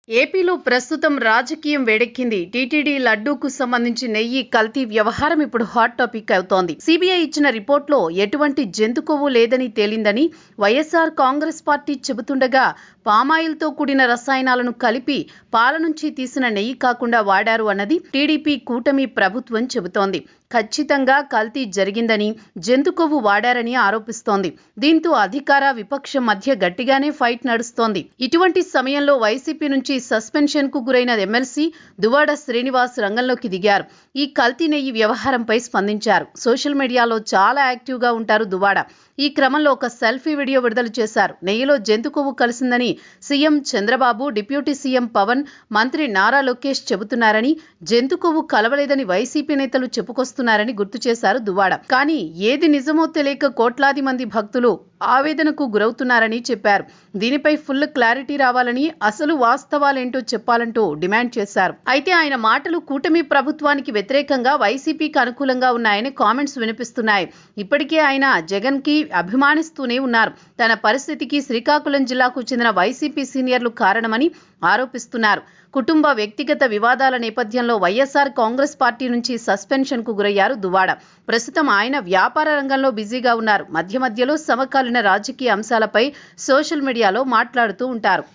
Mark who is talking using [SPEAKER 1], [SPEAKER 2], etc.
[SPEAKER 1] ఏపీలో ప్రస్తుతం రాజకీయం వేడెక్కింది. టీటీడీ లడ్డూకు సంబంధించి నెయ్యి కల్తీ వ్యవహారం ఇప్పుడు హాట్ టాపిక్ అవుతోంది. సిబిఐ ఇచ్చిన రిపోర్ట్లో ఎటువంటి జంతు కొవ్వు లేదని తేలిందని వైఎస్ఆర్ కాంగ్రెస్ పార్టీ చెబుతుండగా, పామాయిల్తో కూడిన రసాయనాలను కలిపి పాల నుంచి తీసిన నెయ్యి కాకుండా వాడారు అన్నది టీడీపీ కూటమి ప్రభుత్వం చెబుతోంది. ఖచ్చితంగా కల్తీ జరిగిందని, జంతు కొవ్వు వాడారని ఆరోపిస్తోంది. దీంతో అధికార విపక్షం మధ్య గట్టిగానే ఫైట్ నడుస్తోంది. ఇటువంటి సమయంలో వైసీపీ నుంచి సస్పెన్షన్ కు గురైన ఎమ్మెల్సీ దువ్వాడ శ్రీనివాస్ రంగంలోకి దిగారు. ఈ కల్తీ నెయ్యి వ్యవహారంపై స్పందించారు. సోషల్ మీడియాలో చాలా యాక్టివ్ గా ఉంటారు దువ్వాడ. ఈ క్రమంలో ఒక సెల్ఫీ వీడియో విడుదల చేశారు. నెయ్యిలో జంతు కొవ్వు కలిసిందని CM Chandrababu, deputy CM Pawan, మంత్రి నారా లోకేష్ చెబుతున్నారని, జంతు కొవ్వు కలవలేదని వైసీపీ నేతలు చెప్పుకొస్తున్నారని గుర్తు చేశారు దువ్వాడ. కానీ ఏది నిజమో తెలియక కోట్లాది మంది భక్తులు ఆవేదనకు గురవుతున్నారని చెప్పారు. దీనిపై ఫుల్ క్లారిటీ రావాలని, అసలు వాస్తవాలేంటో చెప్పాలంటూ డిమాండ్ చేశారు. అయితే ఆయన మాటలు కూటమి ప్రభుత్వానికి వ్యతిరేకంగా వైసీపీకి అనుకూలంగా ఉన్నాయని కామెంట్స్ వినిపిస్తున్నాయి. ఇప్పటికే ఆయన జగన్ కి అభిమానిస్తూనే ఉన్నారు. తన పరిస్థితికి శ్రీకాకుళం జిల్లాకు చెందిన వైసీపీ సీనియర్లు కారణమని ఆరోపిస్తున్నారు. కుటుంబ వ్యక్తిగత వివాదాల నేపథ్యంలో వైఎస్ఆర్ కాంగ్రెస్ పార్టీ నుంచి సస్పెన్షన్ కు గురయ్యారు దువ్వాడ. ప్రస్తుతం ఆయన వ్యాపార రంగంలో బిజీగా ఉన్నారు. మధ్య మధ్యలో సమకాలీన రాజకీయ అంశాలపై సోషల్ మీడియాలో మాట్లాడుతూ ఉంటారు.